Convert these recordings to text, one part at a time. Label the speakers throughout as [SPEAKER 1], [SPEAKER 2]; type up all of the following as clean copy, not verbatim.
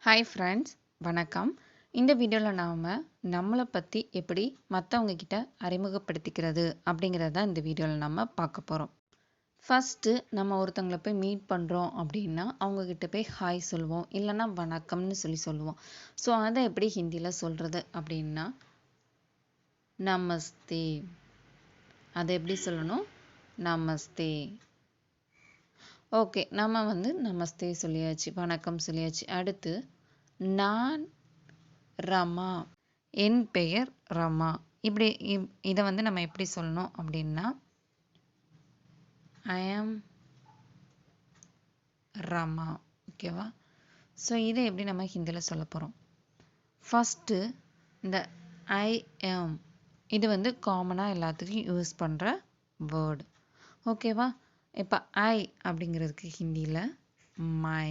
[SPEAKER 1] Hi friends, வணக்கம். இந்த வீடியோவில் நாம் நம்மளை பற்றி எப்படி மற்றவங்க கிட்ட அறிமுகப்படுத்திக்கிறது அப்படிங்கிறத தான் இந்த வீடியோவில் நம்ம பார்க்க போகிறோம். ஃபஸ்ட்டு நம்ம ஒருத்தவங்களை போய் மீட் பண்ணுறோம் அப்படின்னா அவங்கக்கிட்ட போய் ஹாய் சொல்லுவோம், இல்லைன்னா வணக்கம்னு சொல்லுவோம். ஸோ அதை எப்படி ஹிந்தியில் சொல்கிறது அப்படின்னா நமஸ்தே. அதை எப்படி சொல்லணும்? நமஸ்தே. ஓகே, நம்ம நமஸ்தே சொல்லியாச்சு, வணக்கம் சொல்லியாச்சு. அடுத்து நான் ரமா, என் பெயர் ரமா. இப்படி இதை நம்ம எப்படி சொல்லணும் அப்படின்னா ஐ ஆம் ரமா. ஓகேவா? ஸோ இதை எப்படி நம்ம ஹிந்தியில் சொல்ல போகிறோம்? ஃபஸ்ட்டு இந்த ஐ ஆம் இது காமனாக எல்லாத்துக்கும் யூஸ் பண்ணுற வேர்டு. ஓகேவா? இப்போ ஐ அப்படிங்கிறதுக்கு ஹிந்தியில் மை,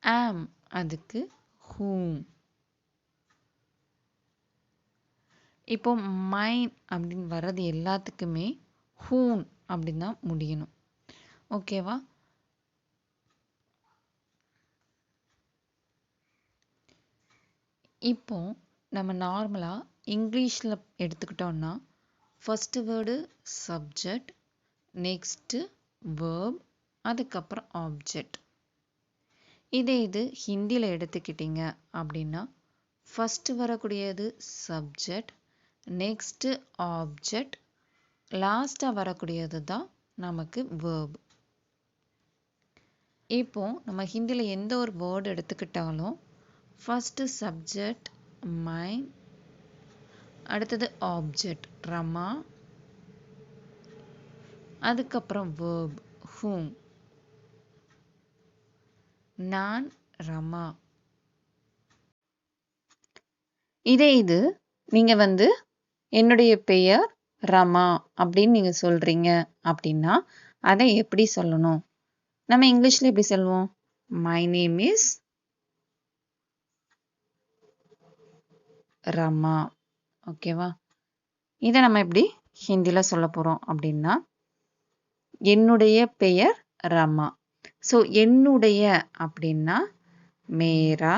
[SPEAKER 1] ஆம் அதுக்கு ஹூம். இப்போ மைன் அப்படின்னு வர்றது எல்லாத்துக்குமே ஹூன் அப்படின்னு தான் முடியணும். ஓகேவா? இப்போ நம்ம நார்மலாக இங்கிலீஷில் எடுத்துக்கிட்டோம்னா first word subject, next verb, அதுக்கப்புறம் ஆப்ஜெக்ட். இது ஹிந்தியில் எடுத்துக்கிட்டிங்க அப்படின்னா ஃபஸ்ட்டு வரக்கூடியது சப்ஜெக்ட், நெக்ஸ்ட்டு ஆப்ஜெக்ட், லாஸ்ட்டாக வரக்கூடியது தான் நமக்கு வேர்ப். இப்போ நம்ம ஹிந்தியில் எந்த ஒரு வேர்டு எடுத்துக்கிட்டாலும் ஃபஸ்ட்டு சப்ஜெக்ட் மை, அடுத்தது ஆப்ஜெக்ட் ரமா, அதுக்கப்புறம் வேர்ப் ஹூம். நான் ரமா. இது நீங்கள் என்னுடைய பெயர் ரமா அப்படின்னு நீங்கள் சொல்கிறீங்க அப்படின்னா அதை எப்படி சொல்லணும்? நம்ம இங்கிலீஷில் எப்படி சொல்லுவோம்? My name is Rama. ஓகேவா? இதை நம்ம எப்படி ஹிந்தியில் சொல்ல போகிறோம் அப்படின்னா என்னுடைய பெயர் ரமா. ஸோ என்னுடைய அப்படின்னா மேரா,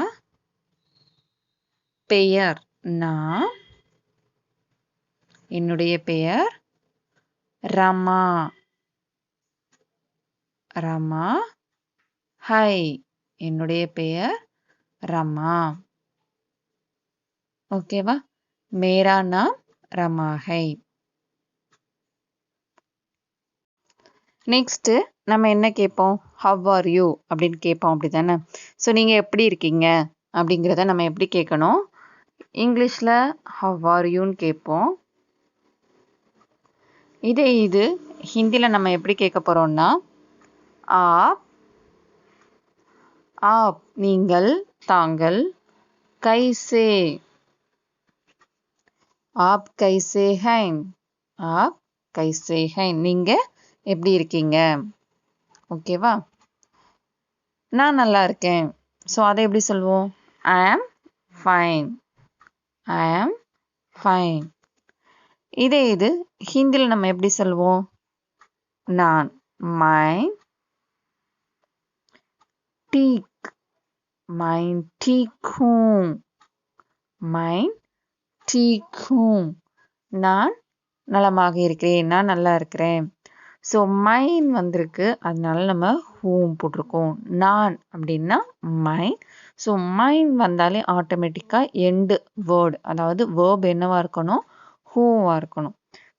[SPEAKER 1] பெயர் நான், என்னுடைய பெயர் ரமா. ரமா ஹை, என்னுடைய பெயர் ரமா. ஓகேவா? மேரா நாம் ரமா ஹை. நெக்ஸ்ட்டு நம்ம என்ன கேட்போம்? ஹவ் ஆர் யூ அப்படின்னு கேட்போம், அப்படி தானே? ஸோ நீங்கள் எப்படி இருக்கீங்க அப்படிங்கிறத நம்ம எப்படி கேட்கணும்? இங்கிலீஷில் ஹவ் ஆர் யூன்னு கேட்போம். இது ஹிந்தியில் நம்ம எப்படி கேட்க போகிறோம்னா ஆப், ஆப் நீங்கள், தாங்கள், கைசே, ஆப் கைசே ஹைன், ஆப் கைசே ஹைன் நீங்கள் எப்படி இருக்கீங்க? ஓகேவா? நான் நல்லா இருக்கேன். ஸோ அதை எப்படி சொல்லுவோம்? ஐ am fine, I am fine. இது ஹிந்தியில் நம்ம எப்படி சொல்லுவோம்? நான் மைன் ठीक, मैं ठीक हूँ, मैं ठीक हूँ. நான் நலமாக இருக்கிறேன், நான் நல்லா இருக்கிறேன். ஸோ மைன் வந்திருக்கு, அதனால நம்ம ஹூம் போட்டிருக்கோம். நான் அப்படின்னா மைன். ஸோ மைன் வந்தாலே ஆட்டோமேட்டிக்காக எண்டு வேர்டு, அதாவது வேர்ப் என்னவா இருக்கணும்? ஹூவாக இருக்கணும்.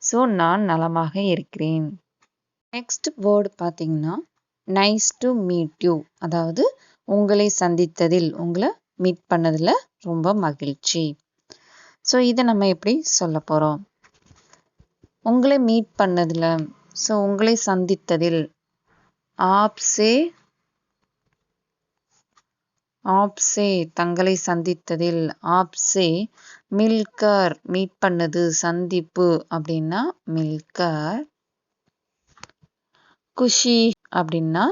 [SPEAKER 1] ஸோ நான் நலமாக இருக்கிறேன். நெக்ஸ்ட் வேர்டு பார்த்தீங்கன்னா நைஸ் டு மீட் யூ, அதாவது உங்களை சந்தித்ததில், உங்களை மீட் பண்ணதில் ரொம்ப மகிழ்ச்சி. ஸோ இதை நம்ம எப்படி சொல்ல போகிறோம்? உங்களை மீட் பண்ணதில், ஸோ உங்களை சந்தித்ததில் ஆப்சே, ஆப்சே தங்களை சந்தித்ததில், ஆப்சே மில்கர் மீட் பண்ணது சந்திப்பு அப்படின்னா மில்கர், குஷி அப்படின்னா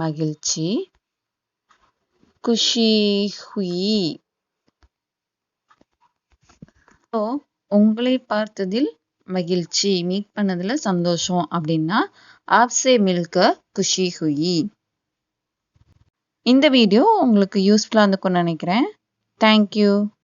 [SPEAKER 1] மகிழ்ச்சி, குஷி ஹுயி. ஸோ உங்களை பார்த்ததில் மகிழ்ச்சி, மீட் பண்ணதுல சந்தோஷம் அப்படின்னா ஆப்சே மில்க குஷி ஹுயி. இந்த வீடியோ உங்களுக்கு யூஸ்ஃபுல்லா இருந்திருக்கும்னு நினைக்கிறேன். Thank you.